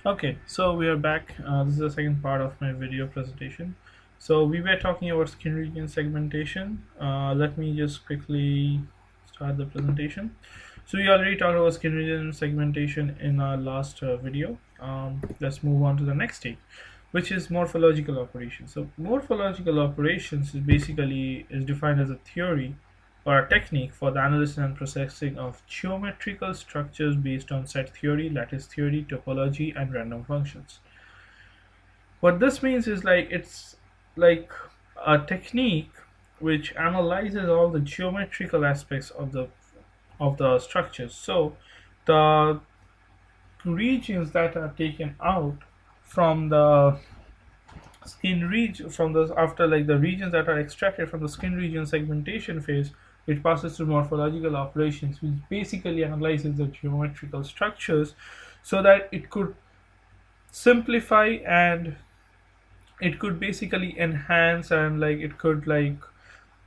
Okay, so we are back. This is the second part of my video presentation. So we were talking about skin region segmentation. Let me just quickly start the presentation. So we already talked about skin region segmentation in our last video. Let's move on to the next stage, which is morphological operations. So morphological operations is basically is defined as a theory or a technique for the analysis and processing of geometrical structures based on set theory, lattice theory, topology, and random functions. What this means is it's like a technique which analyzes all the geometrical aspects of the structures. So the regions that are taken out from the skin region from the after like the regions that are extracted from the skin region segmentation phase, it passes through morphological operations, which basically analyzes the geometrical structures so that it could simplify and it could basically enhance and it could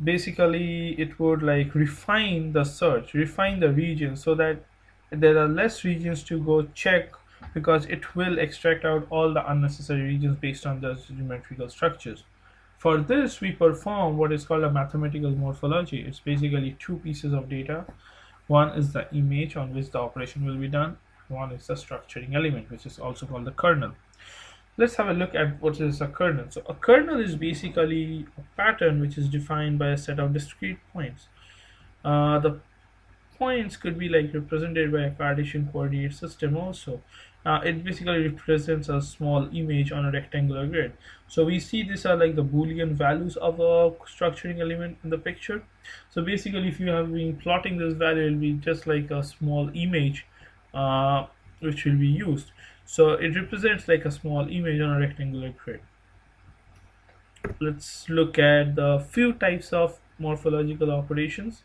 basically it would refine the search, refine the region so that there are less regions to go check, because it will extract out all the unnecessary regions based on the geometrical structures. For this, we perform what is called a mathematical morphology. It's basically two pieces of data. One is the image on which the operation will be done. One is the structuring element, which is also called the kernel. Let's have a look at what is a kernel. So a kernel is basically a pattern which is defined by a set of discrete points. The points could be represented by a Cartesian coordinate system also. It basically represents a small image on a rectangular grid. So we see these are like the Boolean values of a structuring element in the picture. So basically, if you have been plotting this value, it will be just like a small image uh, which will be used. So it represents like a small image on a rectangular grid. Let's look at the few types of morphological operations.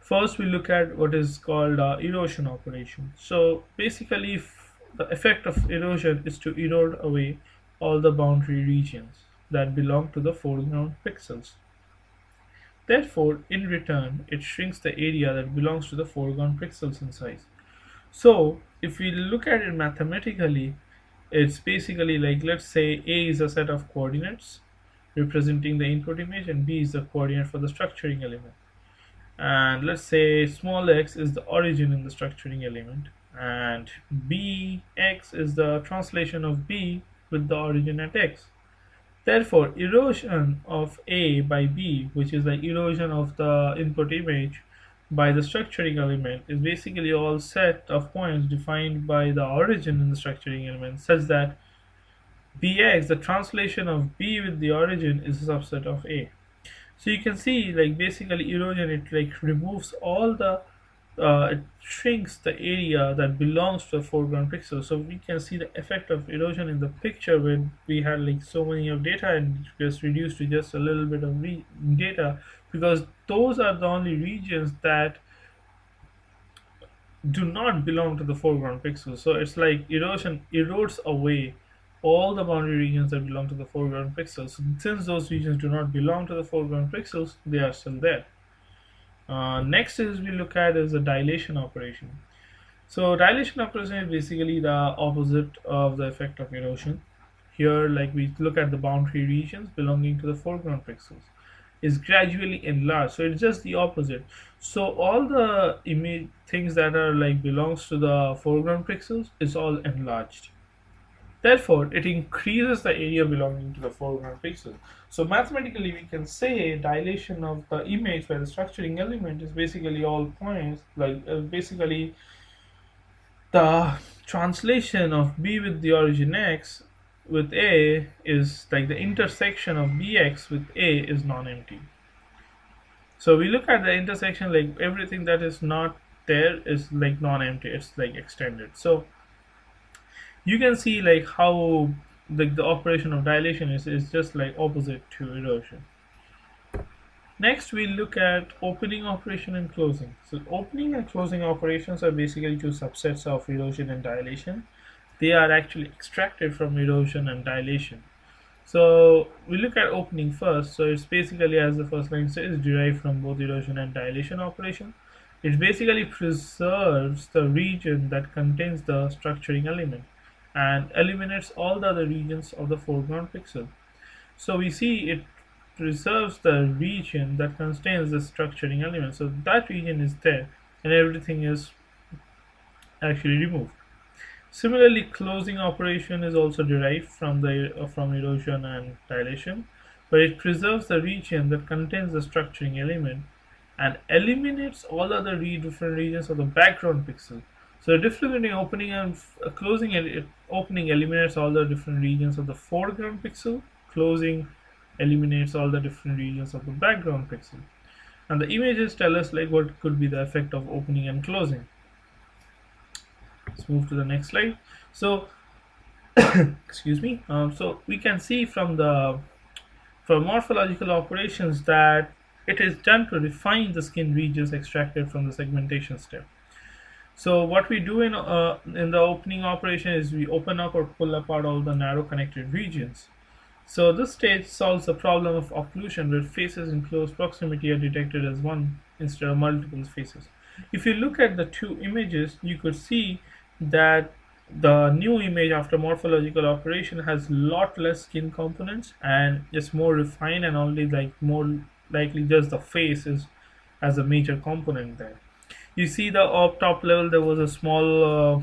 First, we look at what is called erosion operation. So basically, the effect of erosion is to erode away all the boundary regions that belong to the foreground pixels. Therefore, in return, it shrinks the area that belongs to the foreground pixels in size. So, if we look at it mathematically, it's basically like, let's say A is a set of coordinates representing the input image, and B is the coordinate for the structuring element. And let's say small x is the origin in the structuring element, and bx is the translation of b with the origin at x. Therefore, erosion of a by b, which is like erosion of the input image by the structuring element, is basically all set of points defined by the origin in the structuring element, such that bx, the translation of b with the origin, is a subset of a. So you can see basically erosion, it removes all the it shrinks the area that belongs to the foreground pixel. So we can see the effect of erosion in the picture when we had so many of data and it was reduced to just a little bit of data, because those are the only regions that do not belong to the foreground pixels. So it's like erosion erodes away all the boundary regions that belong to the foreground pixels. So since those regions do not belong to the foreground pixels, they are still there. Next is we look at is the dilation operation. So dilation operation is basically the opposite of the effect of erosion. Here, we look at the boundary regions belonging to the foreground pixels is gradually enlarged. So it's just the opposite. So all the image things that are belongs to the foreground pixels is all enlarged. Therefore, it increases the area belonging to the foreground pixel. So mathematically, we can say dilation of the image by the structuring element is basically all points, basically the translation of b with the origin x with a is like the intersection of bx with a is non-empty. So we look at the intersection, everything that is not there is non-empty, it's extended. So you can see how the operation of dilation is just opposite to erosion. Next, we look at opening operation and closing. So opening and closing operations are basically two subsets of erosion and dilation. They are actually extracted from erosion and dilation. So we look at opening first. So it's basically, as the first line says, derived from both erosion and dilation operation. It basically preserves the region that contains the structuring element. and eliminates all the other regions of the foreground pixel. So we see it preserves the region that contains the structuring element. So that region is there and everything is actually removed. Similarly, closing operation is also derived from erosion and dilation, but it preserves the region that contains the structuring element and eliminates all other different regions of the background pixel. So the difference between opening and closing and opening eliminates all the different regions of the foreground pixel. Closing eliminates all the different regions of the background pixel. And the images tell us like what could be the effect of opening and closing. Let's move to the next slide. So excuse me. So we can see from the for morphological operations that it is done to refine the skin regions extracted from the segmentation step. So what we do in the opening operation is we open up or pull apart all the narrow connected regions. So this stage solves the problem of occlusion where faces in close proximity are detected as one instead of multiple faces. If you look at the two images, you could see that the new image after morphological operation has lot less skin components and it's more refined and only like more likely just the face is as a major component there. You see the up top level there was a small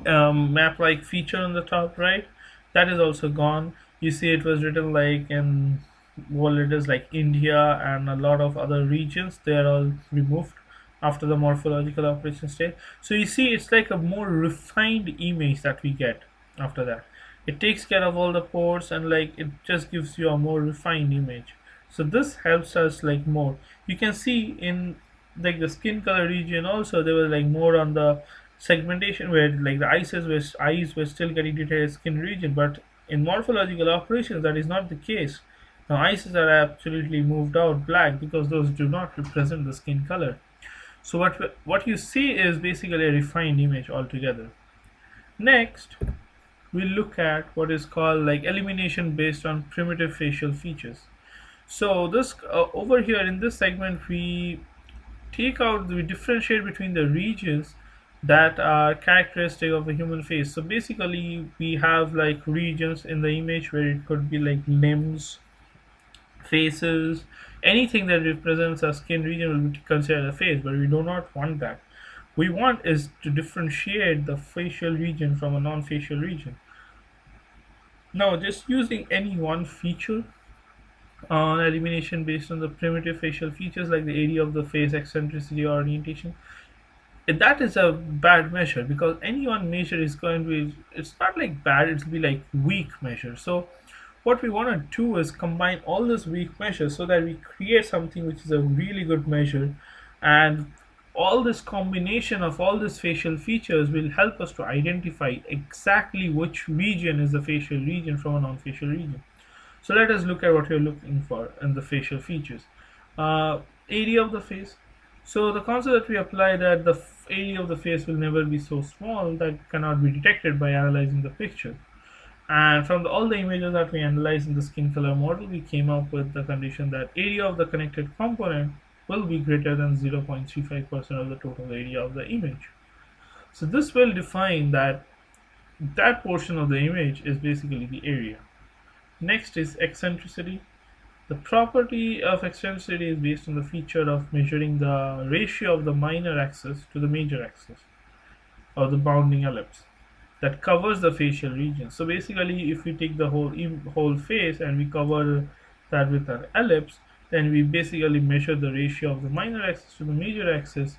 map like feature on the top right, that is also gone. You see it was written like in world letters like India and a lot of other regions, they are all removed after the morphological operation stage. So you see it's like a more refined image that we get after that. It takes care of all the pores and like it just gives you a more refined image. So this helps us like more. You can see in like the skin color region also there was like more on the segmentation where like the eyes were still getting detected as skin region, but in morphological operations that is not the case. Now eyes are absolutely moved out black because those do not represent the skin color. So what you see is basically a refined image altogether. Next, we look at what is called like elimination based on primitive facial features. So this over here in this segment we we differentiate between the regions that are characteristic of a human face. So basically we have like regions in the image where it could be like limbs, faces, anything that represents a skin region will be considered a face, but we do not want that. We want is to differentiate the facial region from a non-facial region. Now just using any one feature on elimination based on the primitive facial features like the area of the face, eccentricity, or orientation, that is a bad measure because any one measure is going to be, it's not like bad, it'll be like weak measure. So what we want to do is combine all these weak measures so that we create something which is a really good measure, and all this combination of all these facial features will help us to identify exactly which region is the facial region from a non-facial region. So let us look at what we're looking for in the facial features. Area of the face. So the concept that we apply that the area of the face will never be so small that cannot be detected by analyzing the picture. And from all the images that we analyzed in the skin color model, we came up with the condition that area of the connected component will be greater than 0.35% of the total area of the image. So this will define that that portion of the image is basically the area. Next is eccentricity. The property of eccentricity is based on the feature of measuring the ratio of the minor axis to the major axis or the bounding ellipse that covers the facial region. So basically if we take the whole face and we cover that with an ellipse, then we basically measure the ratio of the minor axis to the major axis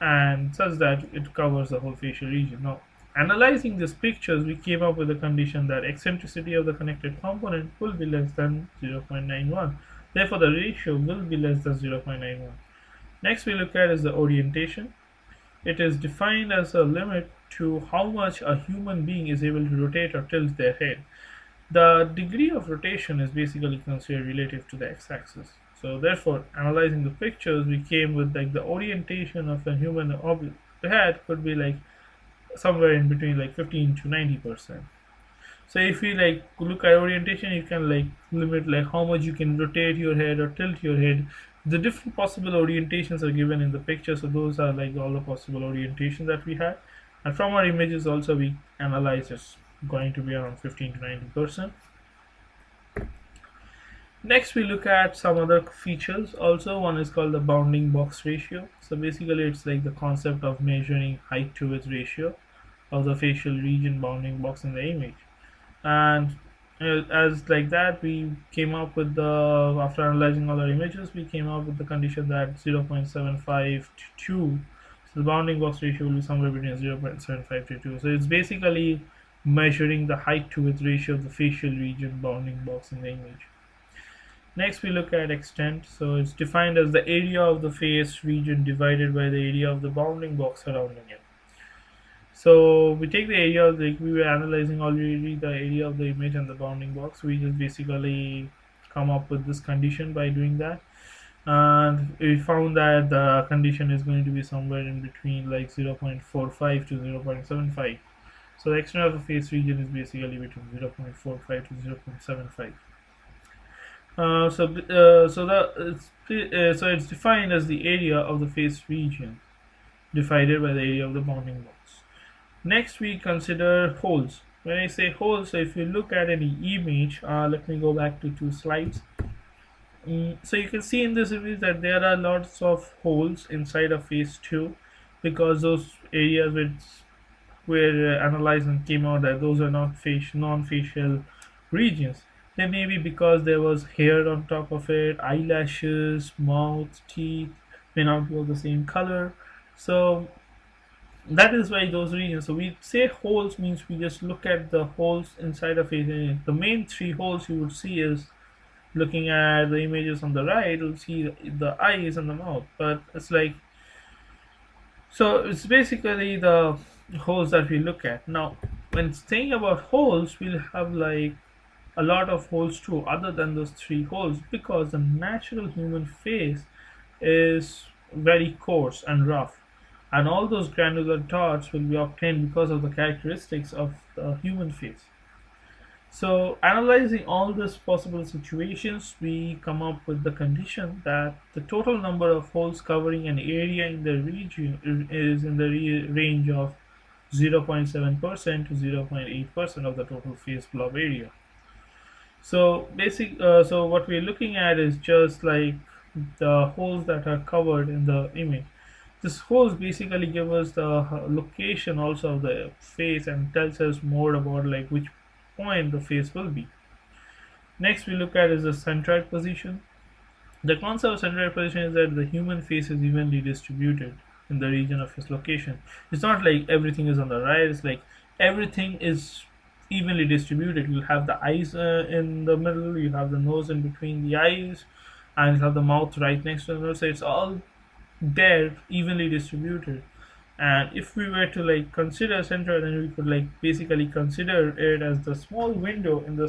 and such that it covers the whole facial region. Now analyzing these pictures, we came up with a condition that eccentricity of the connected component will be less than 0.91. Therefore, the ratio will be less than 0.91. Next, we look at is the orientation. It is defined as a limit to how much a human being is able to rotate or tilt their head. The degree of rotation is basically considered relative to the x-axis. So therefore, analyzing the pictures, we came with like the orientation of a human head could be like somewhere in between like 15 to 90%. So if we like look at orientation, you can like limit like how much you can rotate your head or tilt your head. The different possible orientations are given in the picture, so those are like all the possible orientations that we have. And from our images also we analyze it's going to be around 15 to 90%. Next we look at some other features also. One is called the bounding box ratio. So basically it's like the concept of measuring height to width ratio of the facial region bounding box in the image. And as like that we came up with the, after analyzing all our images, we came up with the condition that 0.75 to 2, so the bounding box ratio will be somewhere between 0.75 to 2. So it's basically measuring the height to width ratio of the facial region bounding box in the image. Next we look at extent. So it's defined as the area of the face region divided by the area of the bounding box surrounding it. So we take the area of we were analyzing already the area of the image and the bounding box. We just basically come up with this condition by doing that, and we found that the condition is going to be somewhere in between like 0.45 to 0.75. So the extent of the face region is basically between 0.45 to 0.75. So it's defined as the area of the face region divided by the area of the bounding box. Next we consider holes. When I say holes, so if you look at any image, let me go back to 2 slides. So you can see in this image that there are lots of holes inside of face 2, because those areas which were analyzed and came out that those are not non-facial regions. They may be because there was hair on top of it, eyelashes, mouth, teeth may not be of the same color. So that is why those regions. So we say holes means we just look at the holes inside of it. The main 3 holes you would see is, looking at the images on the right, you'll see the eyes and the mouth. But it's like, so it's basically the holes that we look at. Now when saying about holes, we'll have like a lot of holes too other than those 3 holes, because the natural human face is very coarse and rough, and all those granular dots will be obtained because of the characteristics of the human face. So analyzing all these possible situations, we come up with the condition that the total number of holes covering an area in the region is in the range of 0.7% to 0.8% of the total face blob area. So so what we're looking at is just like the holes that are covered in the image. This holes basically give us the location also of the face and tells us more about like which point the face will be. Next we look at is the centroid position. The concept of centroid position is that the human face is evenly distributed in the region of its location. It's not like everything is on the right, it's like everything is evenly distributed. You have the eyes in the middle, you have the nose in between the eyes, and you have the mouth right next to the nose. So it's all there evenly distributed. And if we were to like consider center, then we could like basically consider it as the small window in the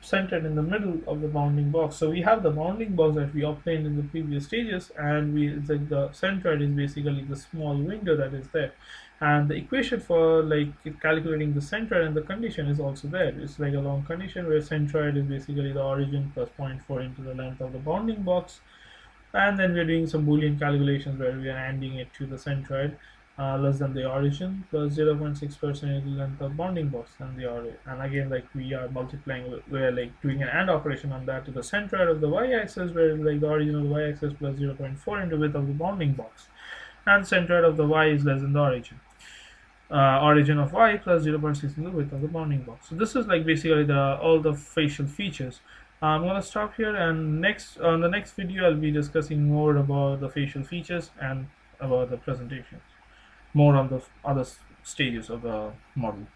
centered in the middle of the bounding box. So we have the bounding box that we obtained in the previous stages, and it's like the centroid is basically the small window that is there. And the equation for like calculating the centroid and the condition is also there. It's like a long condition where centroid is basically the origin plus 0.4 into the length of the bounding box, and then we're doing some Boolean calculations where we are adding it to the centroid less than the origin plus 0.6% the length of bounding box and the origin. And again, like we are multiplying, we're like doing an AND operation on that to the centroid of the y-axis, where like the origin of the y-axis plus 0.4 into width of the bounding box, and centroid of the y is less than the origin. Origin of y plus 0.6 into width of the bounding box. So this is like basically all the facial features. I'm gonna stop here, and on the next video I'll be discussing more about the facial features and about the presentation, more on the other stages of the model.